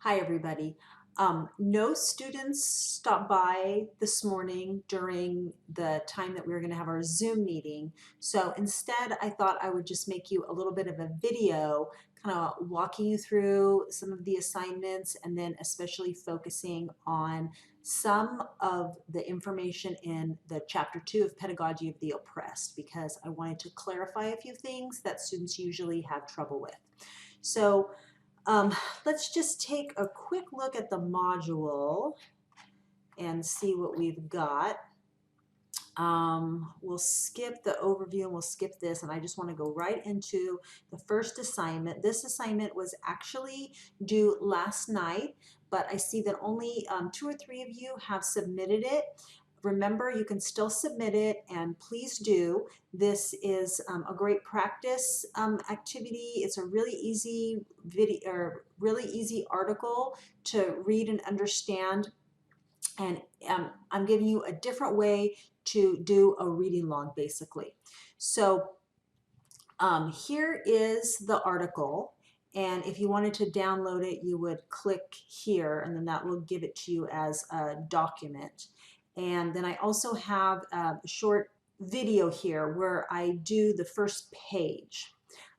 Hi, everybody. No students stopped by this morning during the time that we were going to have our Zoom meeting. So instead, I thought I would just make you a little bit of a video, kind of walking you through some of the assignments and then especially focusing on some of the information in the chapter 2 of Pedagogy of the Oppressed, because I wanted to clarify a few things that students usually have trouble with. So let's just take a quick look at the module and see what we've got. We'll skip the overview and we'll skip this, and I just want to go right into the first assignment. This assignment was actually due last night, but I see that only 2 or 3 of you have submitted it. Remember, you can still submit it, and please do. This is a great practice activity. It's a really easy video or really easy article to read and understand. And I'm giving you a different way to do a reading log, basically. So here is the article. And if you wanted to download it, you would click here, and then that will give it to you as a document. And then I also have a short video here where I do the first page.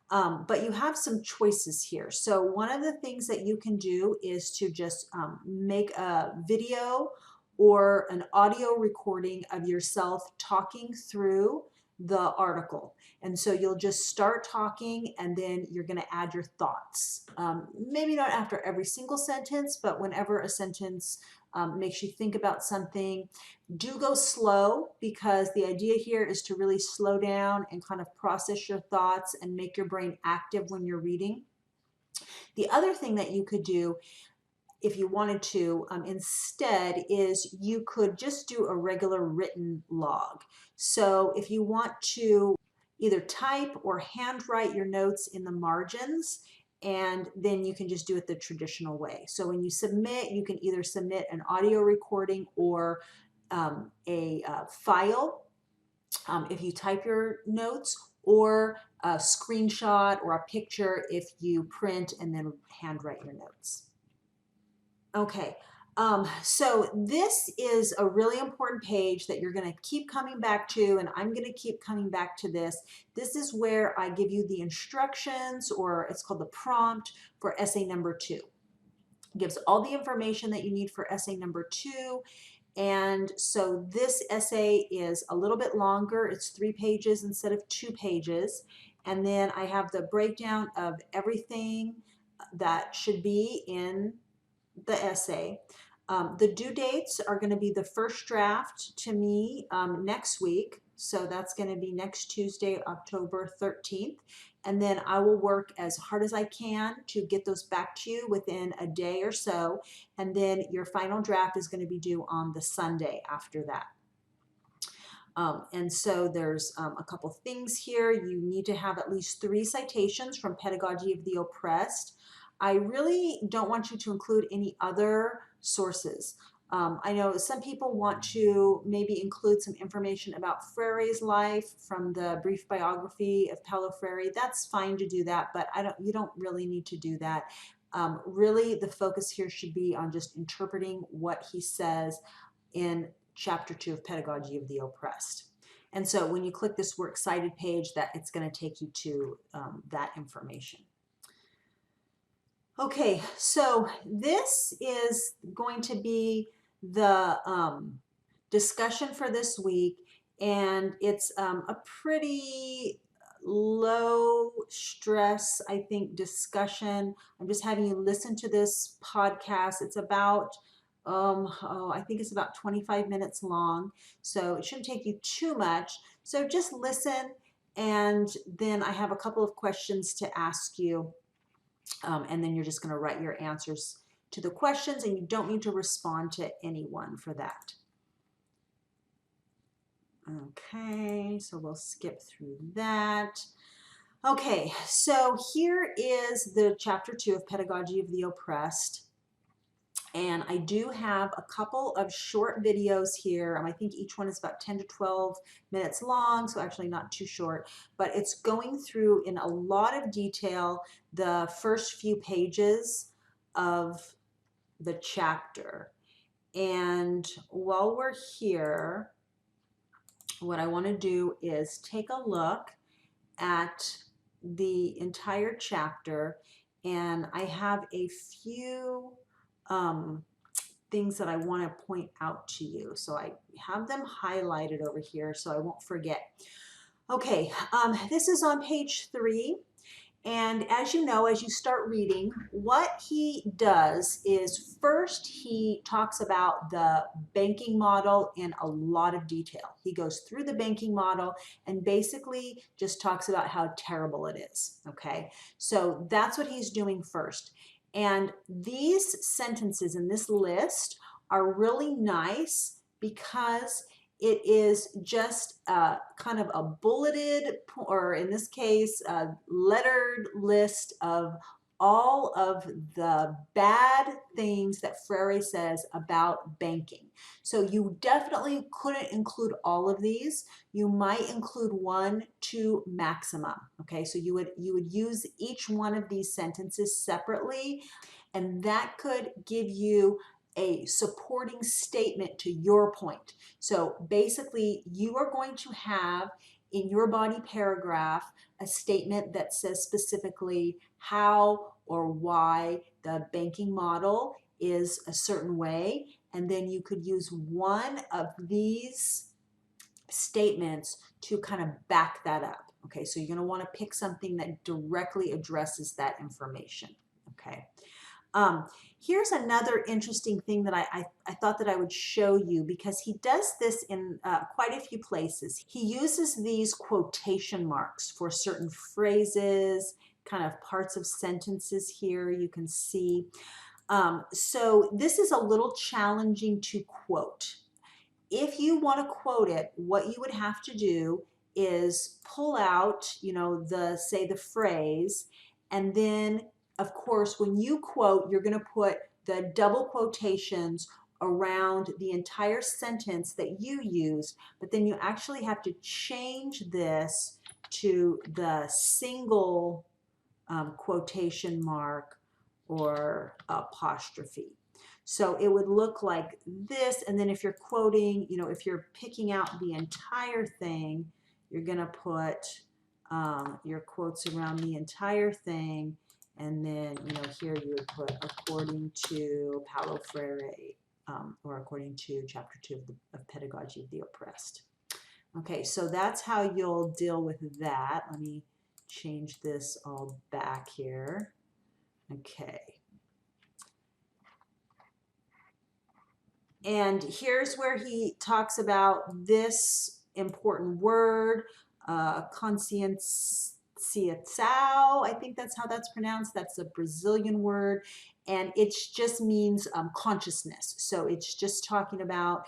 But you have some choices here. So one of the things that you can do is to just make a video or an audio recording of yourself talking through the article. And so you'll just start talking, and then you're going to add your thoughts. Maybe not after every single sentence, but whenever a sentence makes you think about something. Do go slow, because the idea here is to really slow down and kind of process your thoughts and make your brain active when you're reading. The other thing that you could do, if you wanted to, instead, is you could just do a regular written log. So if you want to either type or handwrite your notes in the margins, and then you can just do it the traditional way. So when you submit, you can either submit an audio recording or a file if you type your notes, or a screenshot or a picture if you print and then handwrite your notes. Okay, so this is a really important page that you're going to keep coming back to, and I'm going to keep coming back to this. This is where I give you the instructions, or it's called the prompt, for essay number 2. It gives all the information that you need for essay number 2. And so this essay is a little bit longer. It's 3 pages instead of 2 pages. And then I have the breakdown of everything that should be in the essay. The due dates are going to be the first draft to me next week. So that's going to be next Tuesday, October 13th. And then I will work as hard as I can to get those back to you within a day or so. And then your final draft is going to be due on the Sunday after that. And so there's a couple things here. You need to have at least 3 citations from Pedagogy of the Oppressed. I really don't want you to include any other sources. I know some people want to maybe include some information about Freire's life from the brief biography of Paulo Freire. That's fine to do that, but you don't really need to do that. Really, the focus here should be on just interpreting what he says in chapter 2 of Pedagogy of the Oppressed. And so when you click this Works Cited page, it's going to take you to that information. Okay, so this is going to be the discussion for this week, and it's a pretty low stress, I think, discussion. I'm just having you listen to this podcast. It's about I think it's about 25 minutes long, so it shouldn't take you too much. So just listen, and then I have a couple of questions to ask you. And then you're just going to write your answers to the questions, and you don't need to respond to anyone for that. Okay, so we'll skip through that. Okay, so here is the chapter 2 of Pedagogy of the Oppressed. And I do have a couple of short videos here. I think each one is about 10 to 12 minutes long, so actually not too short, but it's going through in a lot of detail the first few pages of the chapter. And while we're here, what I want to do is take a look at the entire chapter, and I have a few things that I want to point out to you. So I have them highlighted over here so I won't forget. Okay, this is on page 3. And as you know, as you start reading, what he does is first he talks about the banking model in a lot of detail. He goes through the banking model and basically just talks about how terrible it is, okay? So that's what he's doing first. And these sentences in this list are really nice because it is just kind of a bulleted, or in this case, a lettered list of all of the bad things that Freire says about banking. So you definitely couldn't include all of these. You might include 1 to maximum. Okay, so you would use each one of these sentences separately, and that could give you a supporting statement to your point. So basically, you are going to have in your body paragraph a statement that says specifically how or why the banking model is a certain way, and then you could use one of these statements to kind of back that up. Okay, so you're going to want to pick something that directly addresses that information. Okay. Here's another interesting thing that I thought that I would show you, because he does this in quite a few places. He uses these quotation marks for certain phrases, kind of parts of sentences here you can see. So this is a little challenging to quote. If you want to quote it, what you would have to do is pull out, you know, say the phrase, and then of course when you quote, you're going to put the double quotations around the entire sentence that you used, but then you actually have to change this to the single quotation mark or apostrophe. So it would look like this, and then if you're quoting, you know, if you're picking out the entire thing, you're going to put your quotes around the entire thing, and then, you know, here you would put according to Paulo Freire, or according to chapter 2 of Pedagogy of the Oppressed. Okay, so that's how you'll deal with that. Let me change this all back here. Okay. And here's where he talks about this important word, consciência, I think that's how that's pronounced. That's a Brazilian word, and it just means consciousness. So it's just talking about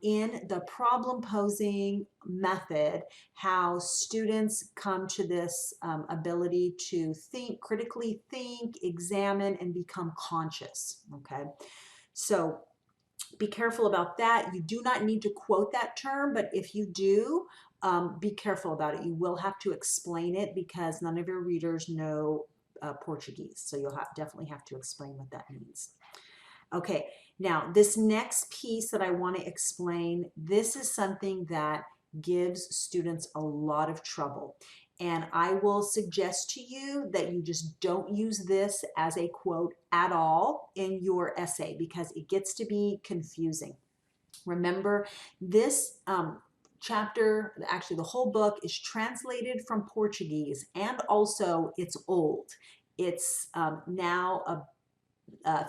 in the problem posing method, how students come to this ability to think, critically think, examine, and become conscious. Okay, so be careful about that. You do not need to quote that term, but if you do, be careful about it. You will have to explain it because none of your readers know Portuguese, so you'll definitely have to explain what that means. Okay, now this next piece that I want to explain, this is something that gives students a lot of trouble. And I will suggest to you that you just don't use this as a quote at all in your essay because it gets to be confusing. Remember, this chapter, actually the whole book, is translated from Portuguese, and also it's old. It's now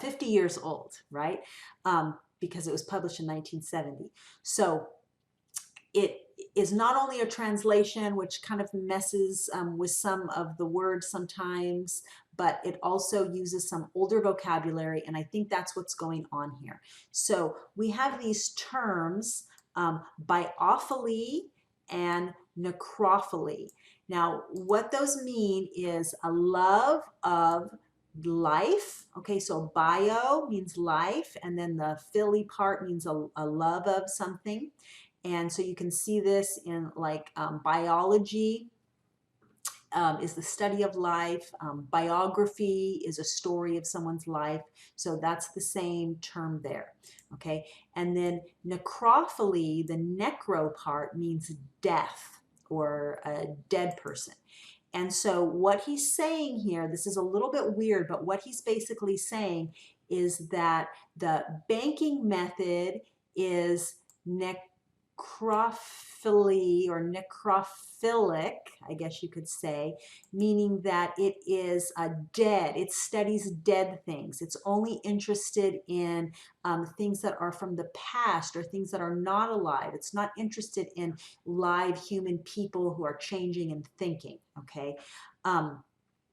50 years old, right? Because it was published in 1970. So it is not only a translation, which kind of messes with some of the words sometimes, but it also uses some older vocabulary, and I think that's what's going on here. So we have these terms, biofuelee and necrophili. Now, what those mean is a love of life. Okay, so bio means life, and then the philly part means a love of something. And so you can see this in like biology is the study of life. Biography is a story of someone's life. So that's the same term there. Okay. And then necrophily, the necro part means death or a dead person. And so what he's saying here, this is a little bit weird, but what he's basically saying is that the banking method is necrophily or necrophilic, I guess you could say, meaning that it is dead. It studies dead things. It's only interested in things that are from the past or things that are not alive. It's not interested in live human people who are changing and thinking, okay?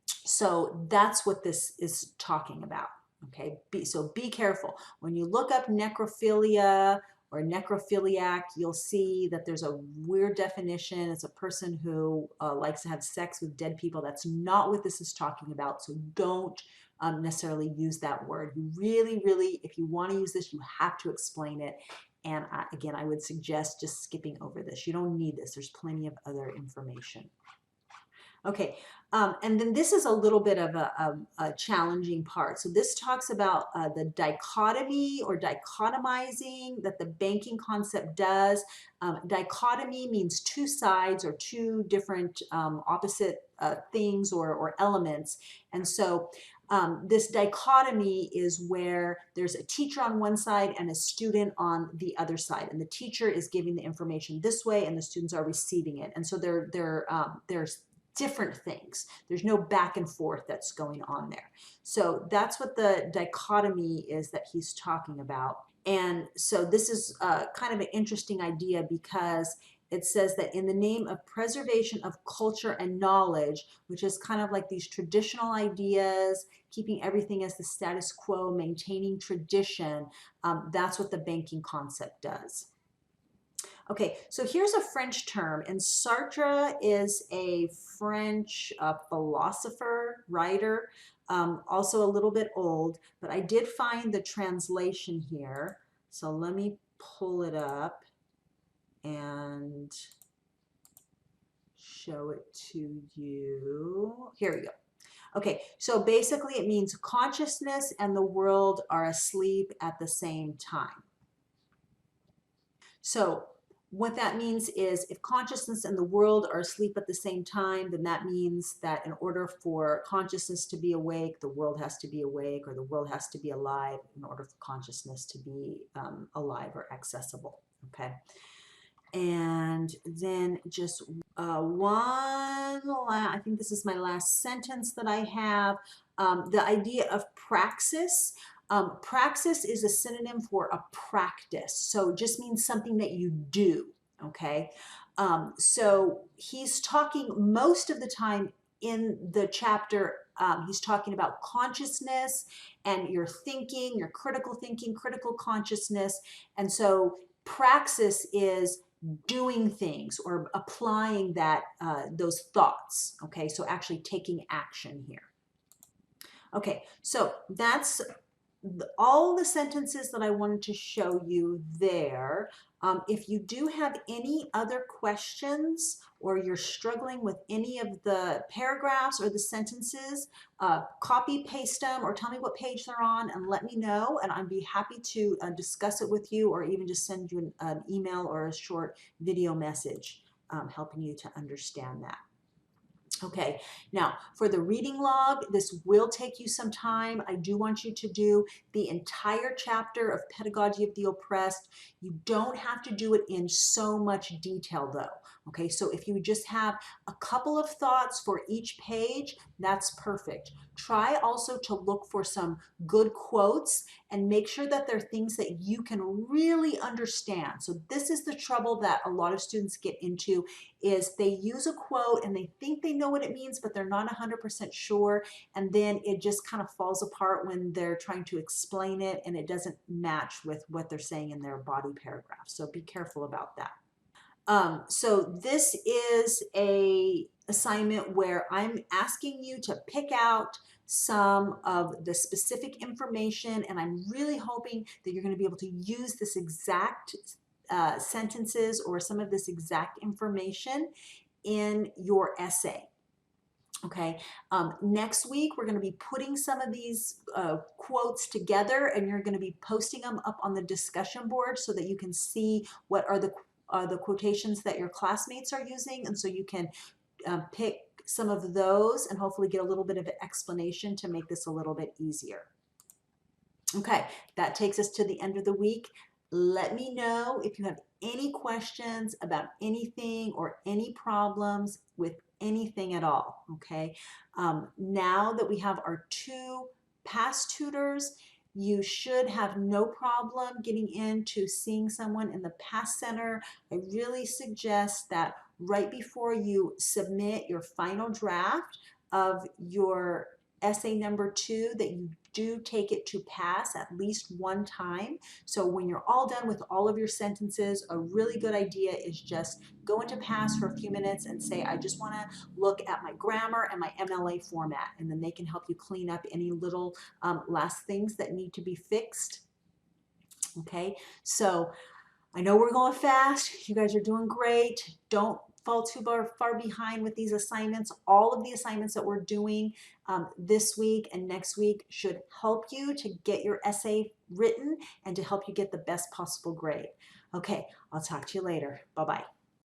So that's what this is talking about, okay? So be careful. When you look up necrophilia or necrophiliac, you'll see that there's a weird definition. It's a person who likes to have sex with dead people. That's not what this is talking about, so don't necessarily use that word. You really, really, if you want to use this, you have to explain it. And again, I would suggest just skipping over this. You don't need this. There's plenty of other information. Okay, and then this is a little bit of a challenging part. So this talks about the dichotomy or dichotomizing that the banking concept does. Dichotomy means two sides or two different opposite things or elements. And so this dichotomy is where there's a teacher on one side and a student on the other side, and the teacher is giving the information this way and the students are receiving it. And so there's different things. There's no back and forth that's going on there. So that's what the dichotomy is that he's talking about. And so this is kind of an interesting idea because it says that in the name of preservation of culture and knowledge, which is kind of like these traditional ideas, keeping everything as the status quo, maintaining tradition, that's what the banking concept does. Okay, so here's a French term, and Sartre is a French philosopher, writer, also a little bit old, but I did find the translation here. So let me pull it up and show it to you. Here we go. Okay, so basically it means consciousness and the world are asleep at the same time. So what that means is if consciousness and the world are asleep at the same time, then that means that in order for consciousness to be awake, the world has to be awake, or the world has to be alive in order for consciousness to be alive or accessible, okay? And then just I think this is my last sentence that I have, the idea of praxis. Praxis is a synonym for a practice, so it just means something that you do, okay? So he's talking most of the time in the chapter, he's talking about consciousness and your thinking, your critical thinking, critical consciousness, and so praxis is doing things or applying that those thoughts, okay? So actually taking action here. Okay, so that's all the sentences that I wanted to show you there. If you do have any other questions or you're struggling with any of the paragraphs or the sentences, copy, paste them, or tell me what page they're on and let me know, and I'd be happy to discuss it with you or even just send you an email or a short video message helping you to understand that. Okay, now for the reading log, this will take you some time. I do want you to do the entire chapter of Pedagogy of the Oppressed. You don't have to do it in so much detail though. Okay, so if you just have a couple of thoughts for each page, that's perfect. Try also to look for some good quotes and make sure that they're things that you can really understand. So this is the trouble that a lot of students get into, is they use a quote and they think they know what it means, but they're not 100% sure. And then it just kind of falls apart when they're trying to explain it and it doesn't match with what they're saying in their body paragraph. So be careful about that. So this is a assignment where I'm asking you to pick out some of the specific information, and I'm really hoping that you're going to be able to use this exact sentences or some of this exact information in your essay. Okay, next week we're going to be putting some of these quotes together, and you're going to be posting them up on the discussion board so that you can see what are the quotations that your classmates are using, and so you can pick some of those and hopefully get a little bit of an explanation to make this a little bit easier. Okay, that takes us to the end of the week. Let me know if you have any questions about anything or any problems with anything at all, okay? Now that we have our 2 past tutors, you should have no problem getting into seeing someone in the past center. I really suggest that right before you submit your final draft of your essay number 2, that you do take it to pass at least one time. So when you're all done with all of your sentences, a really good idea is just go into pass for a few minutes and say, I just want to look at my grammar and my MLA format, and then they can help you clean up any little last things that need to be fixed. Okay, so I know we're going fast. You guys are doing great. Don't fall too far behind with these assignments. All of the assignments that we're doing this week and next week should help you to get your essay written and to help you get the best possible grade. Okay, I'll talk to you later. Bye-bye.